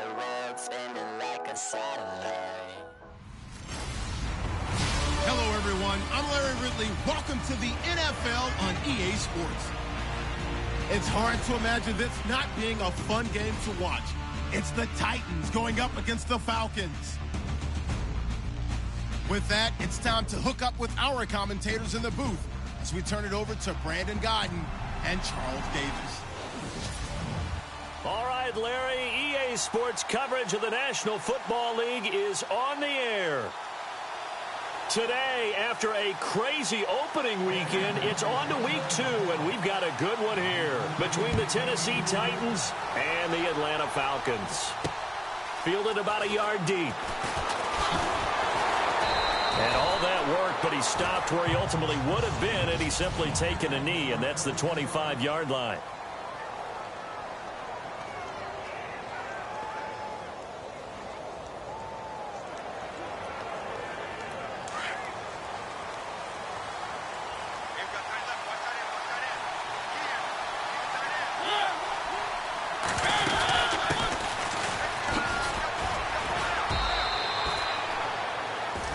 world spinning like a satellite. Hello, everyone. I'm Larry Ridley. Welcome to the NFL on EA Sports. It's hard to imagine this not being a fun game to watch. It's the Titans going up against the Falcons. With that, it's time to hook up with our commentators in the booth as we turn it over to Brandon Godden and Charles Davis. All right, Larry, EA Sports coverage of the National Football League is on the air. Today, after a crazy opening weekend, it's on to week 2, and we've got a good one here between the Tennessee Titans and the Atlanta Falcons. Fielded about a yard deep. And all that work, but he stopped where he ultimately would have been, and he's simply taken a knee, and that's the 25-yard line.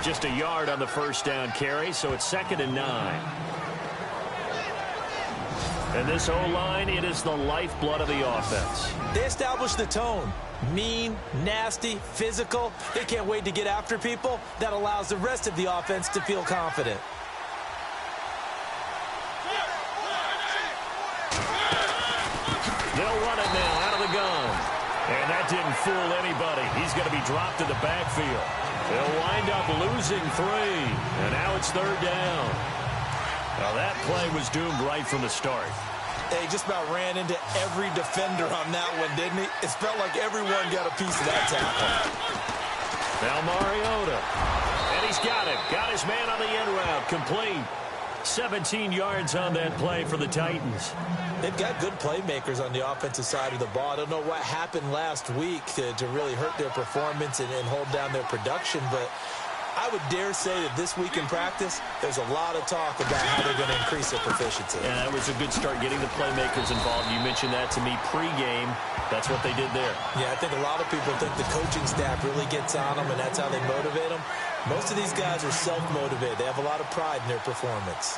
Just a yard on the first down carry, so it's 2nd and 9. And this O-line, it is the lifeblood of the offense. They established the tone. Mean, nasty, physical. They can't wait to get after people. That allows the rest of the offense to feel confident. They'll run it now out of the gun. And that didn't fool anybody. He's going to be dropped to the backfield. They'll wind up losing 3, and now it's 3rd down. Now that play was doomed right from the start. They just about ran into every defender on that one, didn't he? It felt like everyone got a piece of that tackle. Now Mariota, and he's got it. Got his man on the in route, complete. 17 yards on that play for the Titans. They've got good playmakers on the offensive side of the ball. I don't know what happened last week to really hurt their performance and hold down their production, but I would dare say that this week in practice, there's a lot of talk about how they're going to increase their proficiency. Yeah, that was a good start getting the playmakers involved. You mentioned that to me pregame. That's what they did there. Yeah, I think a lot of people think the coaching staff really gets on them, and that's how they motivate them. Most of these guys are self-motivated. They have a lot of pride in their performance.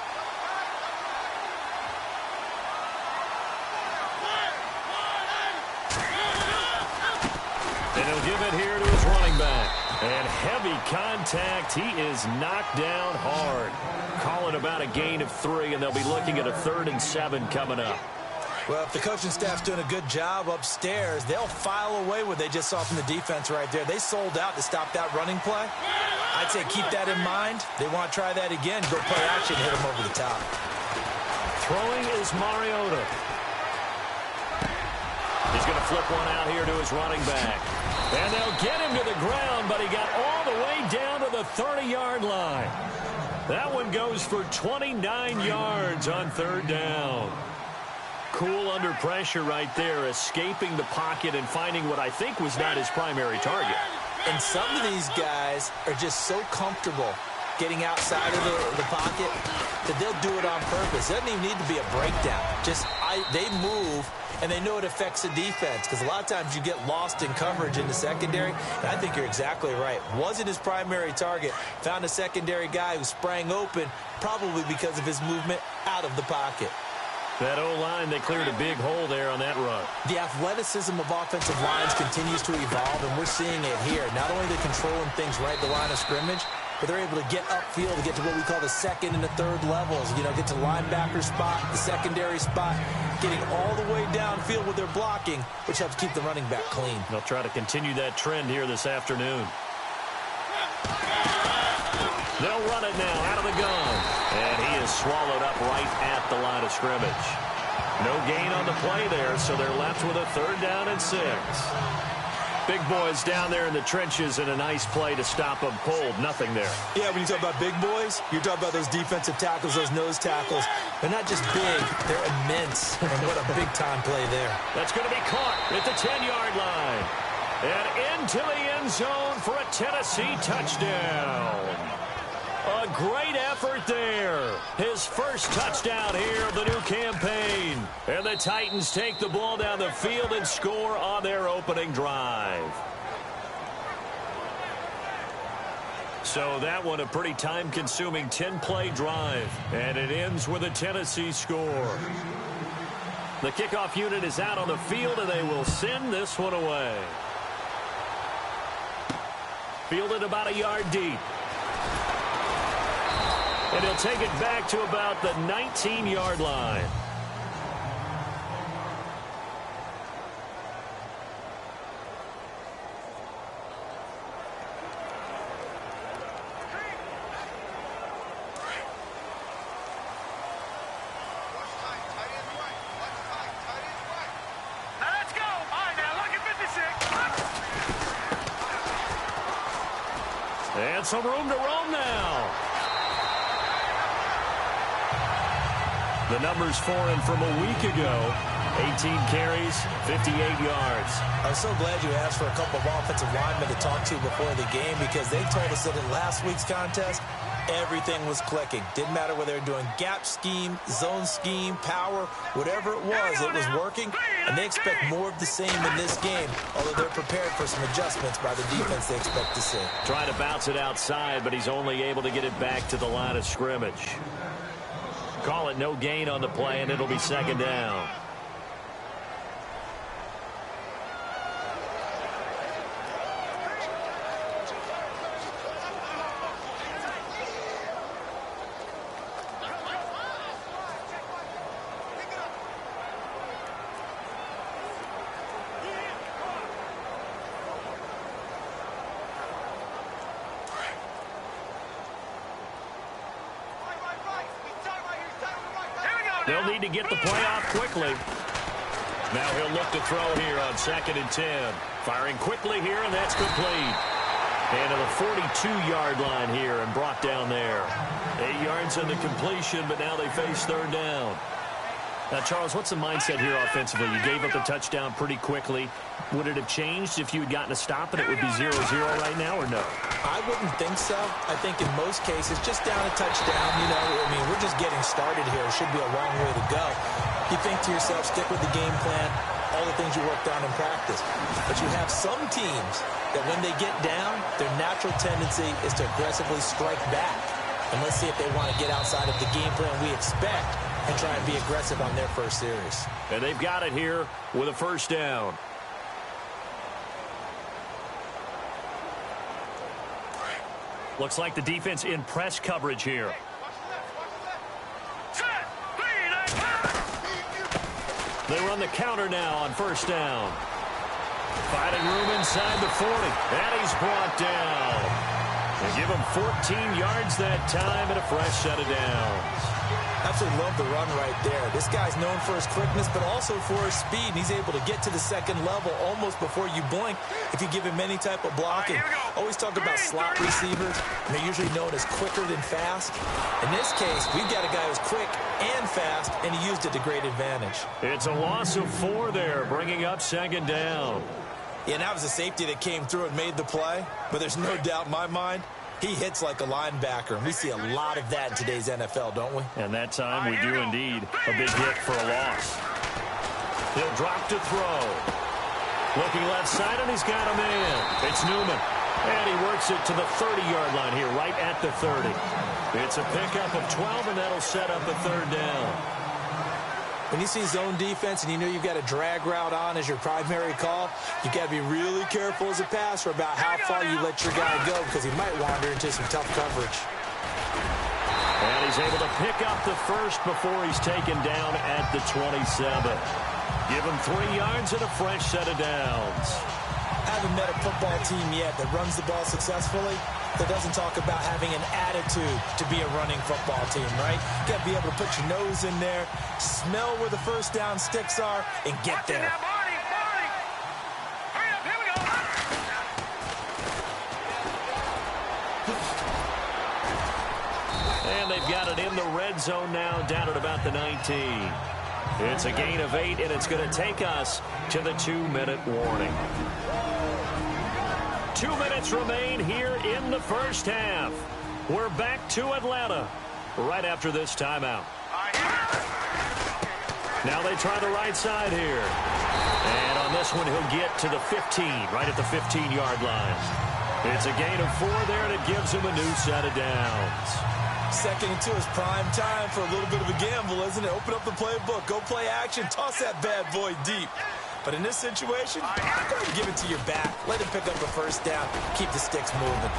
And he'll give it here to his running back. And heavy contact. He is knocked down hard. Call it about a gain of 3, and they'll be looking at a 3rd and 7 coming up. Well, if the coaching staff's doing a good job upstairs, they'll file away what they just saw from the defense right there. They sold out to stop that running play. I'd say keep that in mind. They want to try that again. Go play action, hit them over the top. Throwing is Mariota. He's going to flip one out here to his running back. And they'll get him to the ground, but he got all the way down to the 30-yard line. That one goes for 29 yards on 3rd down. Cool under pressure right there, escaping the pocket and finding what I think was not his primary target. And some of these guys are just so comfortable getting outside of the pocket that they'll do it on purpose. It doesn't even need to be a breakdown. They move, and they know it affects the defense because a lot of times you get lost in coverage in the secondary. And I think you're exactly right. Wasn't his primary target. Found a secondary guy who sprang open, probably because of his movement out of the pocket. That O-line, they cleared a big hole there on that run. The athleticism of offensive lines continues to evolve, and we're seeing it here. Not only are they controlling things right at the line of scrimmage, but they're able to get upfield to get to what we call the 2nd and the 3rd levels. You know, get to linebacker spot, the secondary spot, getting all the way downfield with their blocking, which helps keep the running back clean. They'll try to continue that trend here this afternoon. They'll run it now out of the gun. And he is swallowed up right at the line of scrimmage. No gain on the play there, so they're left with a 3rd down and 6. Big boys down there in the trenches, and a nice play to stop them cold. Nothing there. Yeah, when you talk about big boys, you're talking about those defensive tackles, those nose tackles. They're not just big, they're immense. And what a big-time play there. That's going to be caught at the 10-yard line. And into the end zone for a Tennessee touchdown. A great effort there. His first touchdown here of the new campaign. And the Titans take the ball down the field and score on their opening drive. So that one a pretty time-consuming 10-play drive. And it ends with a Tennessee score. The kickoff unit is out on the field, and they will send this one away. Fielded about a yard deep. And he'll take it back to about the 19-yard line. And some room to roam now. The numbers for him from a week ago. 18 carries, 58 yards. I'm so glad you asked for a couple of offensive linemen to talk to before the game, because they told us that in last week's contest, everything was clicking. Didn't matter whether they were doing gap scheme, zone scheme, power, whatever it was working. And they expect more of the same in this game, although they're prepared for some adjustments by the defense they expect to see. Trying to bounce it outside, but he's only able to get it back to the line of scrimmage. Call it no gain on the play, and it'll be second down. They'll need to get the play off quickly. Now he'll look to throw here on 2nd and 10. Firing quickly here, and that's complete. And to the 42-yard line here and brought down there. 8 yards on the completion, but now they face third down. Now, Charles, what's the mindset here offensively? You gave up the touchdown pretty quickly. Would it have changed if you had gotten a stop and it would be 0-0 right now, or no? I wouldn't think so. I think in most cases, just down a touchdown, you know, I mean, we're just getting started here. It should be a long way to go. You think to yourself, stick with the game plan, all the things you worked on in practice. But you have some teams that when they get down, their natural tendency is to aggressively strike back. And let's see if they want to get outside of the game plan we expect and try and be aggressive on their first series. And they've got it here with a first down. Looks like the defense in press coverage here. They run the counter now on first down. Finding room inside the 40. And he's brought down. They give him 14 yards that time and a fresh set of downs. Absolutely love the run right there. This guy's known for his quickness, but also for his speed. And he's able to get to the second level almost before you blink if you give him any type of blocking. Always talk about slot receivers, and they're usually known as quicker than fast. In this case, we've got a guy who's quick and fast, and he used it to great advantage. It's a loss of 4 there, bringing up second down. Yeah, and that was a safety that came through and made the play, but there's no doubt in my mind, he hits like a linebacker, and we see a lot of that in today's NFL, don't we? And that time we do indeed. A big hit for a loss. He'll drop to throw. Looking left side, and he's got a man. It's Newman. And he works it to the 30-yard line here, right at the 30. It's a pickup of 12, and that'll set up a third down. When you see zone defense and you know you've got a drag route on as your primary call, you've got to be really careful as a passer about how far you let your guy go, because he might wander into some tough coverage. And he's able to pick up the first before he's taken down at the 27. Give him 3 yards and a fresh set of downs. I haven't met a football team yet that runs the ball successfully that doesn't talk about having an attitude to be a running football team, right? You got to be able to put your nose in there, smell where the first down sticks are, and get there. And they've got it in the red zone now, down at about the 19. It's a gain of 8, and it's going to take us to the 2-minute warning. 2 minutes remain here in the first half. We're back to Atlanta right after this timeout. Now they try the right side here. And on this one, he'll get to the 15, right at the 15-yard line. It's a gain of 4 there, and it gives him a new set of downs. 2nd and 2 is prime time for a little bit of a gamble, isn't it? Open up the playbook, go play action, toss that bad boy deep. But in this situation, go ahead and give it to your back. Let him pick up a first down, keep the sticks moving.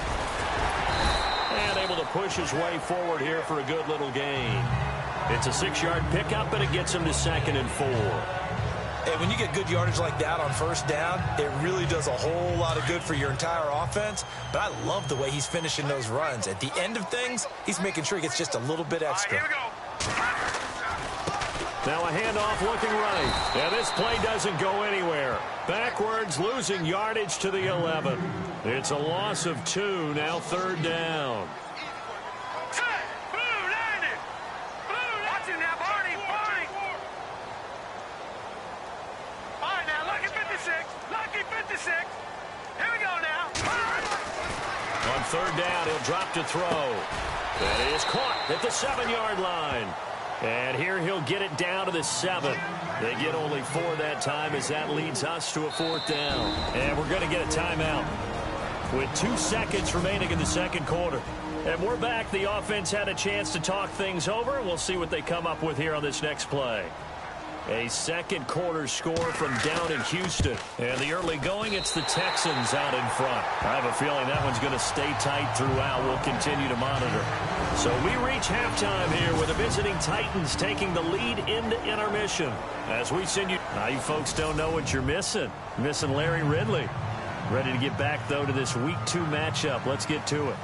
And able to push his way forward here for a good little gain. It's a 6-yard pickup, and it gets him to 2nd and 4. Hey, when you get good yardage like that on first down, it really does a whole lot of good for your entire offense. But I love the way he's finishing those runs. At the end of things, he's making sure he gets just a little bit extra. Here we go. Now a handoff looking right. And this play doesn't go anywhere. Backwards, losing yardage to the 11. It's a loss of 2, now 3rd down. Here we go now. On 3rd down, he'll drop to throw. That is caught at the 7-yard line. And here he'll get it down to the 7. They get only 4 that time as that leads us to a 4th down. And we're going to get a timeout with 2 seconds remaining in the 2nd quarter. And we're back. The offense had a chance to talk things over. We'll see what they come up with here on this next play. A 2nd quarter score from down in Houston. And the early going, it's the Texans out in front. I have a feeling that one's going to stay tight throughout. We'll continue to monitor. So we reach halftime here with the visiting Titans taking the lead into intermission. As we send you... Now, you folks don't know what you're missing. Missing Larry Ridley. Ready to get back, though, to this Week 2 matchup. Let's get to it.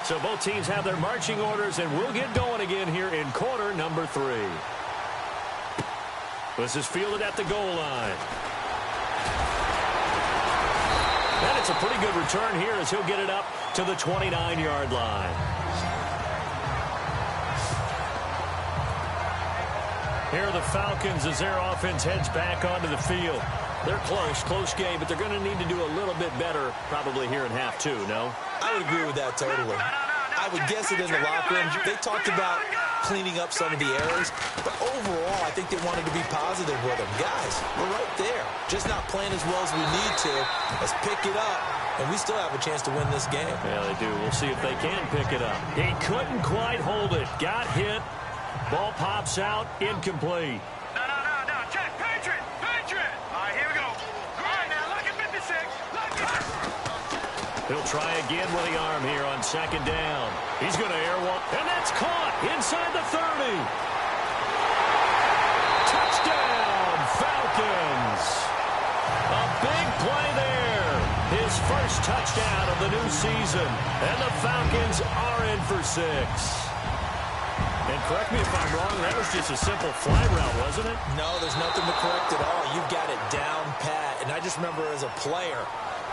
So both teams have their marching orders, and we'll get going again here in quarter number 3. This is fielded at the goal line. And it's a pretty good return here as he'll get it up to the 29-yard line. Here are the Falcons as their offense heads back onto the field. They're close game, but they're going to need to do a little bit better probably here in half 2, no? I would agree with that totally. I would guess it in the locker room. They talked about cleaning up some of the errors, but overall, I think they wanted to be positive with them. Guys, we're right there. Just not playing as well as we need to. Let's pick it up, and we still have a chance to win this game. Yeah, they do. We'll see if they can pick it up. He couldn't quite hold it. Got hit. Ball pops out. Incomplete. No. Check. Patriot. All right, here we go. All right, now, look at 56. Look at... He'll try again with the arm here on 2nd down. He's going to air one, and that's caught inside the 30. Touchdown, Falcons. A big play there. His first touchdown of the new season, and the Falcons are in for 6. And correct me if I'm wrong, that was just a simple fly route, wasn't it? No, there's nothing to correct at all. You've got it down pat. And I just remember as a player,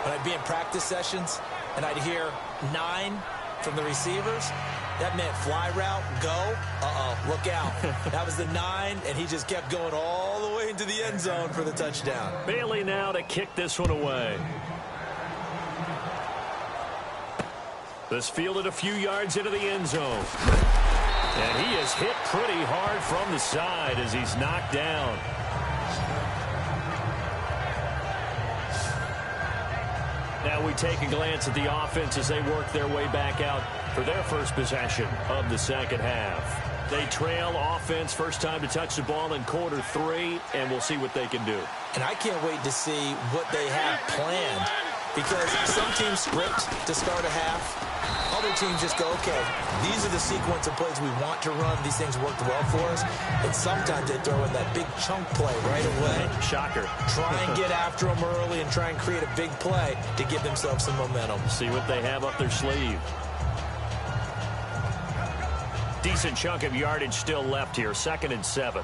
when I'd be in practice sessions and I'd hear 9 from the receivers, that meant fly route, go, look out. That was the 9, and he just kept going all the way into the end zone for the touchdown. Bailey now to kick this one away. This fielded a few yards into the end zone. And he is hit pretty hard from the side as he's knocked down. Now we take a glance at the offense as they work their way back out for their first possession of the 2nd half. They trail offense, first time to touch the ball in quarter 3, and we'll see what they can do. And I can't wait to see what they have planned, because some teams script to start a half. Other teams just go, okay, these are the sequence of plays we want to run. These things worked well for us. And sometimes they throw in that big chunk play right away. Shocker. Try and get after them early and try and create a big play to give themselves some momentum. See what they have up their sleeve. Decent chunk of yardage still left here. 2nd and 7.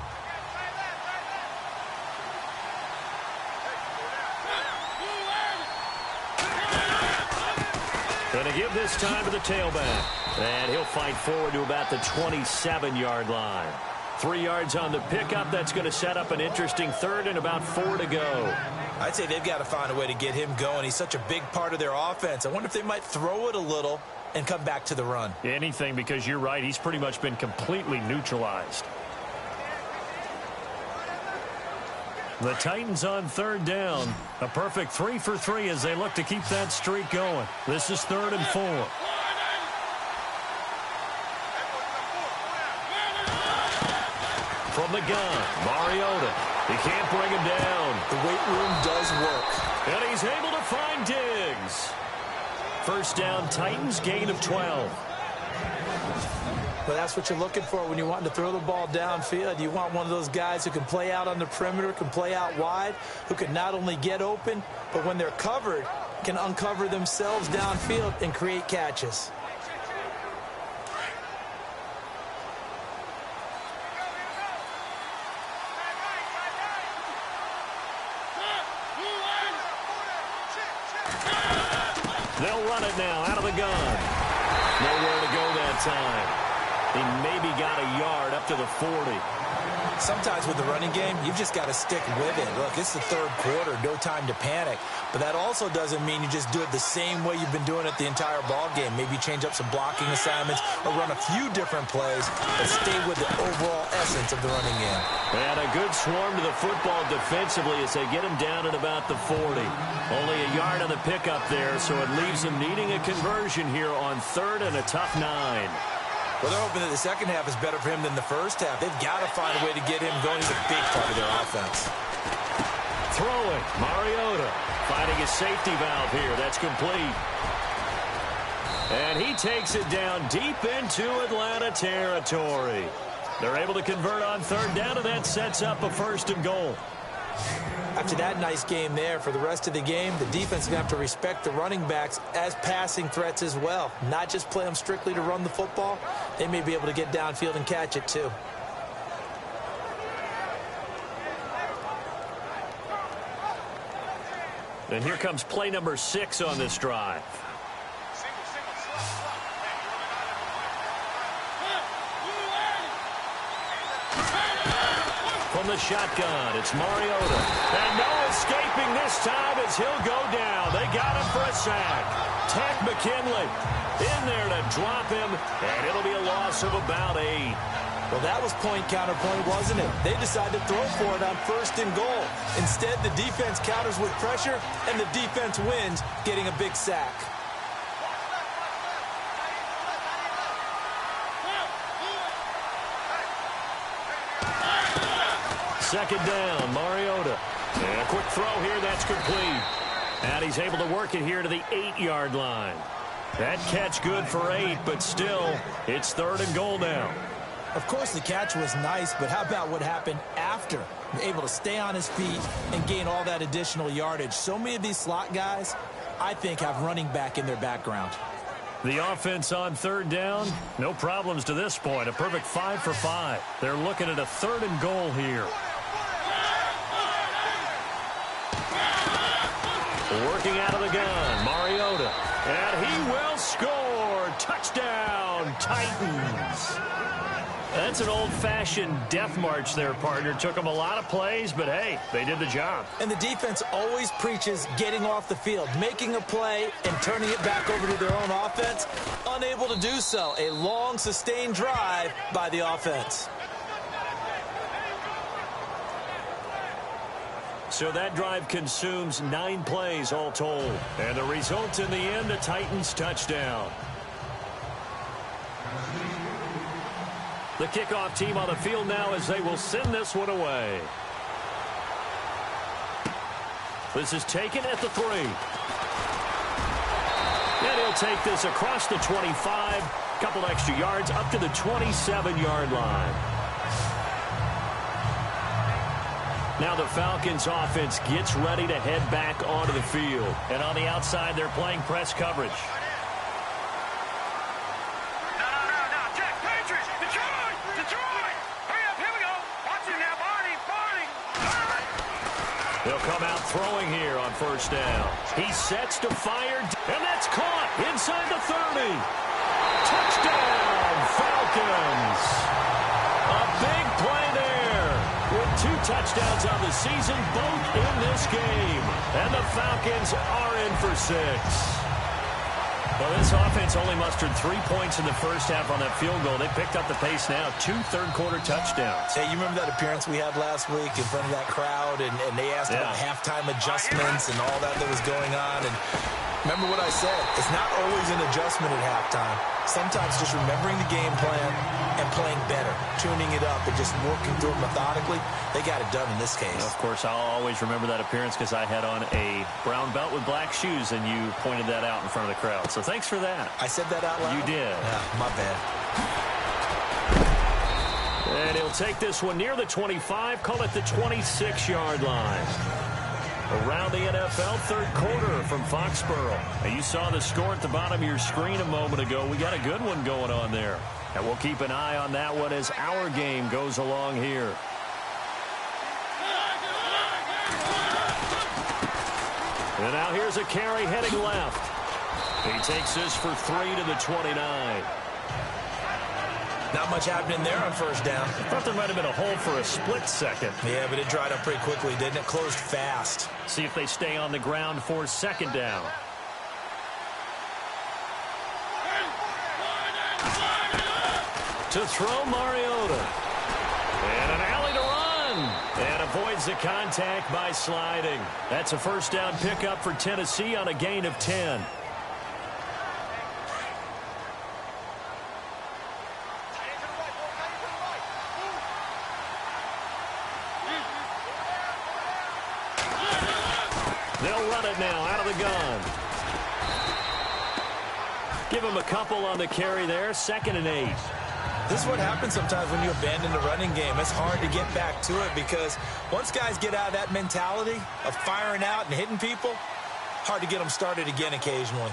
Going to give this time to the tailback. And he'll fight forward to about the 27-yard line. 3 yards on the pickup. That's going to set up an interesting third and about 4 to go. I'd say they've got to find a way to get him going. He's such a big part of their offense. I wonder if they might throw it a little and come back to the run. Anything, because you're right. He's pretty much been completely neutralized. The Titans on third down. A perfect 3 for 3 as they look to keep that streak going. This is 3rd and 4. From the gun, Mariota. He can't bring him down. The weight room does work. And he's able to find Diggs. First down, Titans, gain of 12. But that's what you're looking for when you're wanting to throw the ball downfield. You want one of those guys who can play out on the perimeter, can play out wide, who can not only get open, but when they're covered, can uncover themselves downfield and create catches. They'll run it now out of the gun. Nowhere to go that time. He maybe got a yard up to the 40. Sometimes with the running game, you've just got to stick with it. Look, it's the third quarter, no time to panic. But that also doesn't mean you just do it the same way you've been doing it the entire ball game. Maybe change up some blocking assignments or run a few different plays, but stay with the overall essence of the running game. And a good swarm to the football defensively as they get him down at about the 40. Only a yard on the pickup there, so it leaves them needing a conversion here on 3rd and a tough 9. Well, they're hoping that the second half is better for him than the first half. They've got to find a way to get him going. He's a big part of their offense. Throwing, Mariota finding his safety valve here. That's complete. And he takes it down deep into Atlanta territory. They're able to convert on 3rd down, and that sets up a 1st and goal. After that nice game there, for the rest of the game, the defense is going to have to respect the running backs as passing threats as well. Not just play them strictly to run the football. They may be able to get downfield and catch it too. And here comes play number 6 on this drive. From the shotgun, it's Mariota. And no escaping this time as he'll go down. They got him for a sack. Tech McKinley in there to drop him, and it'll be a loss of about 8. Well, that was point counterpoint, wasn't it? They decided to throw for it on 1st and goal. Instead, the defense counters with pressure, and the defense wins, getting a big sack. Second down, Mariota. And a quick throw here, that's complete. And he's able to work it here to the 8-yard line. That catch good for 8, but still, it's 3rd and goal now. Of course, the catch was nice, but how about what happened after? Able to stay on his feet and gain all that additional yardage. So many of these slot guys, I think, have running back in their background. The offense on 3rd down, no problems to this point. A perfect 5 for 5. They're looking at a 3rd and goal here. Working out of the gun, Mariota. And he will score. Touchdown, Titans. That's an old-fashioned death march there, partner. Took them a lot of plays, but hey, they did the job. And the defense always preaches getting off the field, making a play, and turning it back over to their own offense. Unable to do so. A long, sustained drive by the offense. So that drive consumes 9 plays all told. And the result in the end, a Titans touchdown. The kickoff team on the field now as they will send this one away. This is taken at the 3. And he'll take this across the 25. Couple extra yards up to the 27-yard line. Now the Falcons offense gets ready to head back onto the field. And on the outside, they're playing press coverage. No. Check, Patriots. Detroit. Hurry up, here we go. Watch it now, Barney. They'll come out throwing here on 1st down. He sets to fire, and that's caught inside the 30. Touchdown, Falcons. A big play there. With 2 touchdowns on the season, both in this game. And the Falcons are in for 6. Well, this offense only mustered 3 points in the first half on that field goal. They picked up the pace now. 2 third-quarter touchdowns. Hey, you remember that appearance we had last week in front of that crowd, and they asked about halftime adjustments and all that was going on, and remember what I said. It's not always an adjustment at halftime. Sometimes just remembering the game plan and playing better, tuning it up and just working through it methodically. They got it done in this case. Of course, I'll always remember that appearance because I had on a brown belt with black shoes, and you pointed that out in front of the crowd. So thanks for that. I said that out loud? You did. Yeah, my bad. And he'll take this one near the 25, call it the 26-yard line. Around the NFL, third quarter from Foxborough. And you saw the score at the bottom of your screen a moment ago. We got a good one going on there. And we'll keep an eye on that one as our game goes along here. And now here's a carry heading left. He takes this for 3 to the 29. Not much happening there on first down. I thought there might have been a hole for a split second. Yeah, but it dried up pretty quickly, didn't it? Closed fast. See if they stay on the ground for second down. To throw Mariota. And an alley to run. And avoids the contact by sliding. That's a first down pickup for Tennessee on a gain of 10. They'll run it now out of the gun. Give him a couple on the carry there. 2nd and 8. This is what happens sometimes when you abandon the running game. It's hard to get back to it because once guys get out of that mentality of firing out and hitting people, hard to get them started again occasionally.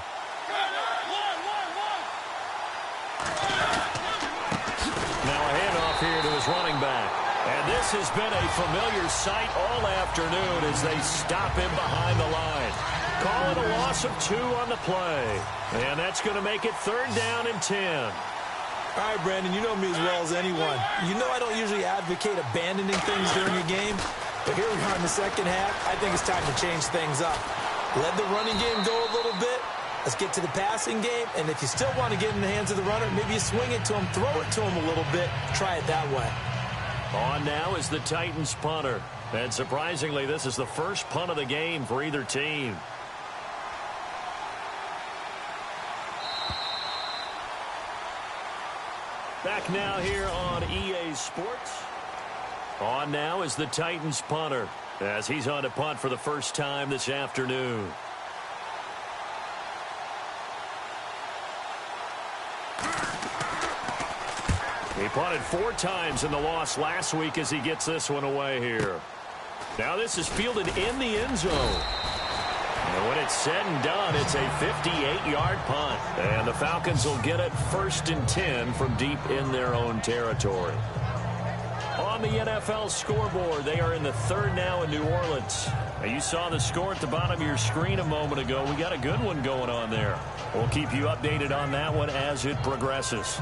Now a handoff here to his running back. And this has been a familiar sight all afternoon as they stop him behind the line. Call it a loss of 2 on the play. And that's going to make it 3rd down and 10. All right, Brandon, you know me as well as anyone. You know I don't usually advocate abandoning things during a game, but here we are in the second half. I think it's time to change things up. Let the running game go a little bit. Let's get to the passing game, and if you still want to get in the hands of the runner, maybe you swing it to him, throw it to him a little bit, try it that way. On now is the Titans punter. And surprisingly, this is the first punt of the game for either team. Back now here on EA Sports. On now is the Titans punter as he's on to punt for the first time this afternoon. He punted 4 times in the loss last week as he gets this one away here. Now this is fielded in the end zone. And when it's said and done, it's a 58-yard punt. And the Falcons will get it 1st and 10 from deep in their own territory. On the NFL scoreboard, they are in the 3rd now in New Orleans. Now you saw the score at the bottom of your screen a moment ago. We got a good one going on there. We'll keep you updated on that one as it progresses.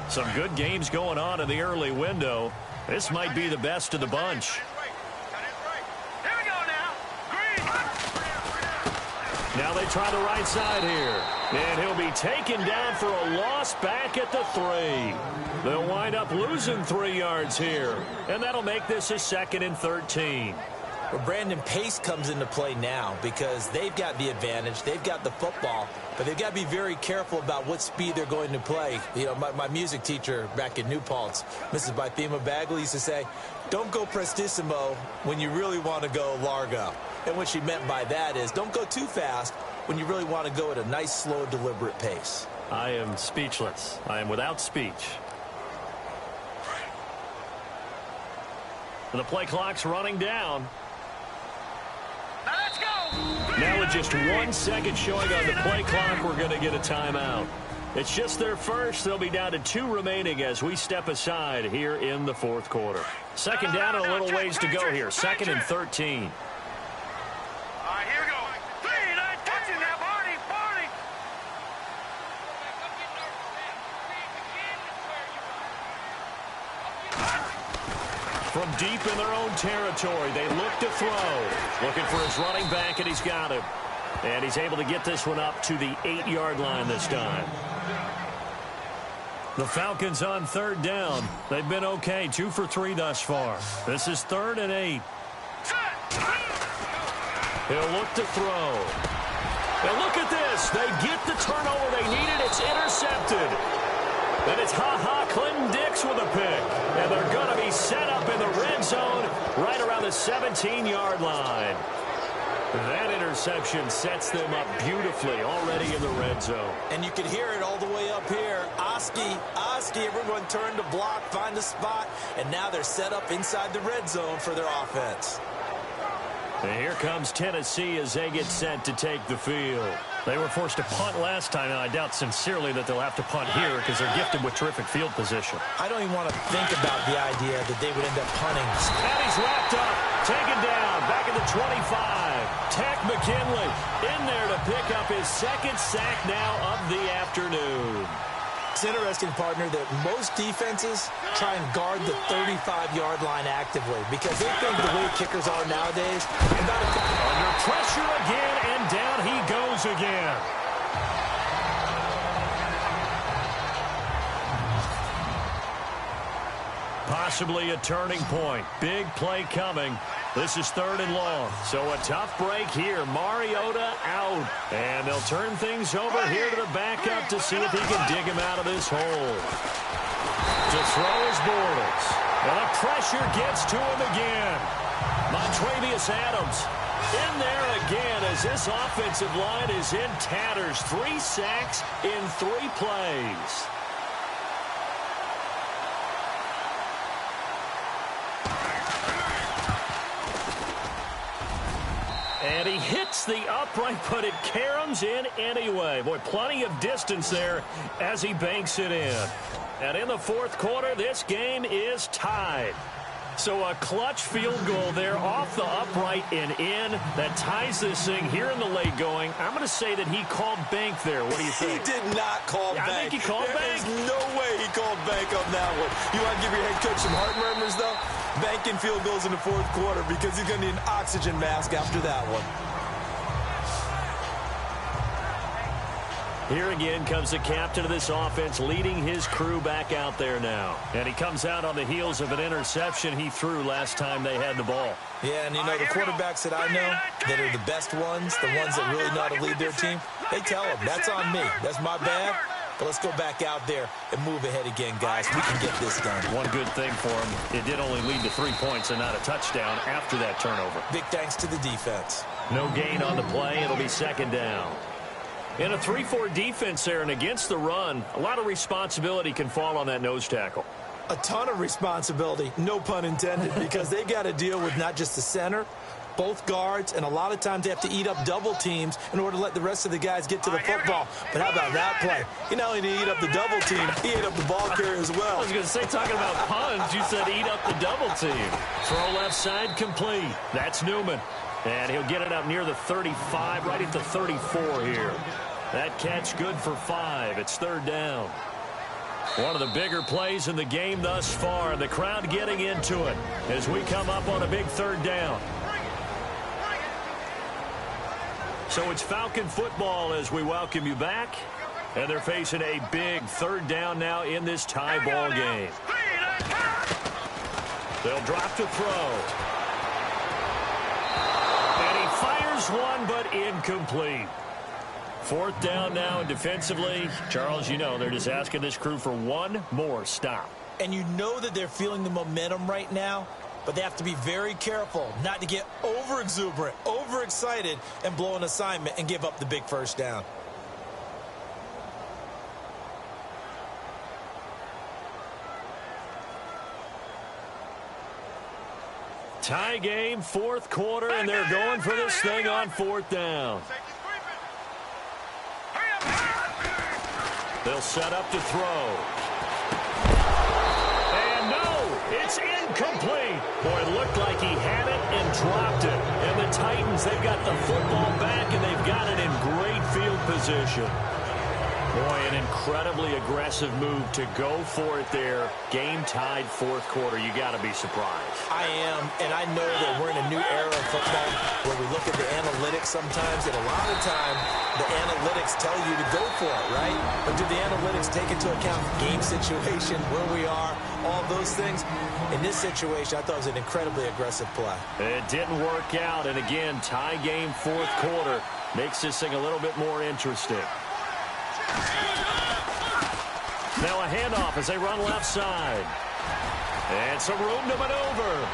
Some good games going on in the early window. This might be the best of the bunch. Here we go now. Green. Now they try the right side here. And he'll be taken down for a loss back at the 3. They'll wind up losing 3 yards here. And that'll make this a 2nd and 13. Well, Brandon, pace comes into play now because they've got the advantage. They've got the football, but they've got to be very careful about what speed they're going to play. You know, my music teacher back in New Paltz, Mrs. Bythema Bagley, used to say, don't go prestissimo when you really want to go largo. And what she meant by that is don't go too fast when you really want to go at a nice, slow, deliberate pace. I am speechless. I am without speech. The play clock's running down. Let's go. Now with just 1 second showing on the play clock, we're going to get a timeout. It's just their first. They'll be down to 2 remaining as we step aside here in the 4th quarter. 2nd down and a little ways to go here. 2nd and 13. All right, here we go. 3 9 touches. From deep in their own territory, they look to throw. Looking for his running back, and he's got him. And he's able to get this one up to the 8-yard line this time. The Falcons on third down. They've been okay, 2 for 3 thus far. This is 3rd and 8. He'll look to throw. And look at this. They get the turnover they needed. It's intercepted. And it's Clinton Dix with a pick. And they're going to be set up in the red zone right around the 17-yard line. That interception sets them up beautifully already in the red zone. And you can hear it all the way up here. Oski, everyone turned to block, find a spot, and now they're set up inside the red zone for their offense. And here comes Tennessee as they get set to take the field. They were forced to punt last time, and I doubt sincerely that they'll have to punt here because they're gifted with terrific field position. I don't even want to think about the idea that they would end up punting. And he's wrapped up, taken down, back at the 25. Tech McKinley in there to pick up his 2nd sack now of the afternoon. It's interesting, partner, that most defenses try and guard the 35-yard line actively because they think the way kickers are nowadays. Under pressure again, and down he goes again. Possibly a turning point. Big play coming. This is 3rd and long. So a tough break here. Mariota out. And they'll turn things over here to the backup to see if he can dig him out of this hole. To throw his Bortles. And the pressure gets to him again. Montravius Adams in there again as this offensive line is in tatters. 3 sacks in 3 plays. And he hits the upright, but it caroms in anyway. Boy, plenty of distance there as he banks it in. And in the 4th quarter, this game is tied. So a clutch field goal there off the upright and in that ties this thing here in the late going. I'm going to say that he called bank there. What do you think? He did not call bank. I think he called bank. There's no way he called bank on that one. You want to give your head coach some heart murmurs, though? Banking field goals in the 4th quarter because he's going to need an oxygen mask after that one. Here again comes the captain of this offense leading his crew back out there now. And he comes out on the heels of an interception he threw last time they had the ball. Yeah, and you know, the quarterbacks that I know that are the best ones, the ones that really know how to lead their team, they tell them, that's on me. That's my bad. But let's go back out there and move ahead again, guys. We can get this done. One good thing for him, it did only lead to 3 points and not a touchdown after that turnover. Big thanks to the defense. No gain on the play. It'll be 2nd down. In a 3-4 defense there and against the run, a lot of responsibility can fall on that nose tackle. A ton of responsibility, no pun intended, because they've got to deal with not just the center, both guards, and a lot of times they have to eat up double teams in order to let the rest of the guys get to the football. But how about that play? He not only did he eat up the double team, he ate up the ball carrier as well. I was going to say, talking about puns, you said eat up the double team. Throw left side complete. That's Newman. And he'll get it up near the 35, right at the 34 here. That catch good for 5. It's 3rd down. One of the bigger plays in the game thus far. The crowd getting into it as we come up on a big 3rd down. So it's Falcon football as we welcome you back. And they're facing a big 3rd down now in this tie ball game. They'll drop to throw. And he fires one, but incomplete. 4th down now, and defensively, Charles, you know, they're just asking this crew for one more stop. And you know that they're feeling the momentum right now, but they have to be very careful not to get over-exuberant, overexcited, and blow an assignment and give up the big 1st down. Tie game, 4th quarter, and they're going for this thing on 4th down. They'll set up to throw. And no, it's incomplete. Boy, it looked like he had it and dropped it. And the Titans, they've got the football back, and they've got it in great field position. Boy, an incredibly aggressive move to go for it there. Game-tied fourth quarter. You got to be surprised. I am, and I know that we're in a new era of football where we look at the analytics sometimes, and a lot of the time the analytics tell you to go for it, right? But do the analytics take into account game situation, where we are, all those things? In this situation, I thought it was an incredibly aggressive play. It didn't work out, and again, tie game fourth quarter makes this thing a little bit more interesting. Now a handoff as they run left side. And some room to maneuver.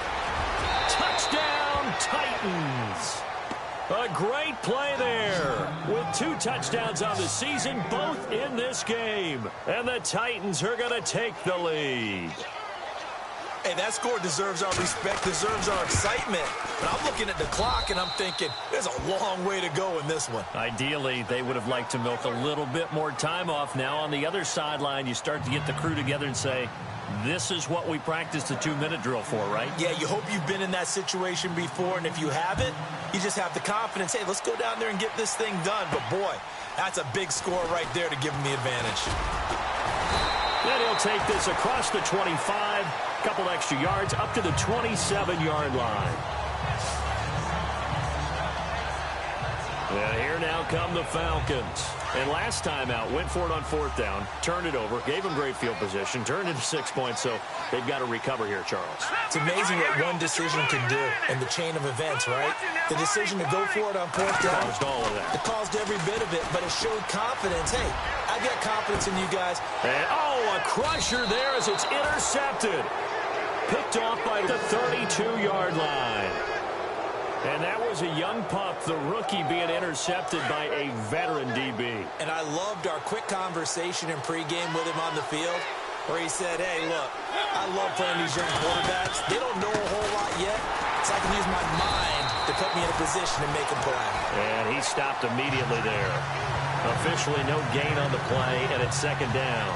Touchdown, Titans. A great play there. With 2 touchdowns on the season, both in this game. And the Titans are going to take the lead. Hey, that score deserves our respect, deserves our excitement. But I'm looking at the clock, and I'm thinking, there's a long way to go in this one. Ideally, they would have liked to milk a little bit more time off. Now on the other sideline, you start to get the crew together and say, this is what we practiced the 2-minute drill for, right? Yeah, you hope you've been in that situation before, and if you haven't, you just have the confidence, hey, let's go down there and get this thing done. But, boy, that's a big score right there to give them the advantage. Then he'll take this across the 25, couple extra yards, up to the 27-yard line. And here now come the Falcons. And last time out, went for it on fourth down, turned it over, gave them great field position, turned into 6 points, so they've got to recover here, Charles. It's amazing what one decision can do in the chain of events, right? The decision to go for it on fourth down. Caused all of that. It caused every bit of it, but it showed confidence. Hey, I've got confidence in you guys. And, a crusher there as it's intercepted. Picked off by the 32-yard line. And that was a young pup, the rookie, being intercepted by a veteran DB. And I loved our quick conversation in pregame with him on the field where he said, hey, look, I love playing these young quarterbacks. They don't know a whole lot yet, so I can use my mind to put me in a position to make a play. And he stopped immediately there. Officially no gain on the play, and it's second down.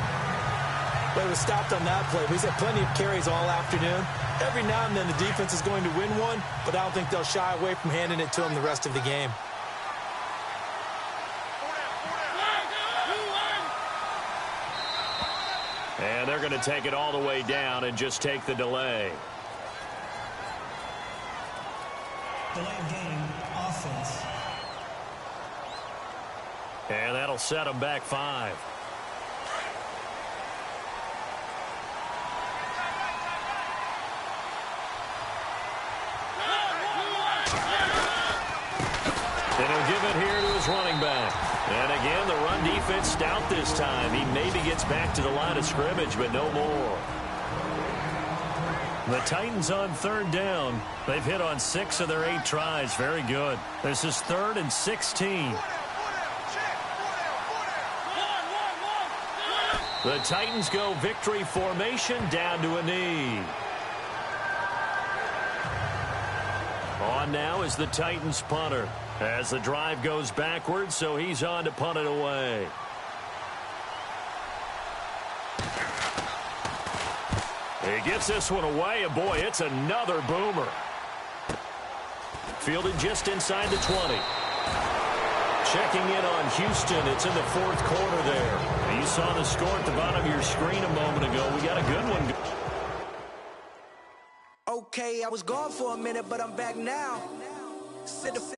But it was stopped on that play. He's had plenty of carries all afternoon. Every now and then the defense is going to win one, but I don't think they'll shy away from handing it to him the rest of the game. And they're going to take it all the way down and just take the delay. Delay of game, offense. And that'll set them back 5. And he'll give it here to his running back. And again, the run defense stout this time. He maybe gets back to the line of scrimmage, but no more. The Titans on third down. They've hit on 6 of their 8 tries. Very good. This is 3rd and 16. The Titans go victory formation down to a knee. On now is the Titans punter. As the drive goes backwards, so he's on to punt it away. He gets this one away, and boy, it's another boomer. Fielded just inside the 20. Checking in on Houston, it's in the fourth quarter there. You saw the score at the bottom of your screen a moment ago. We got a good one. Okay, I was gone for a minute, but I'm back now. Said the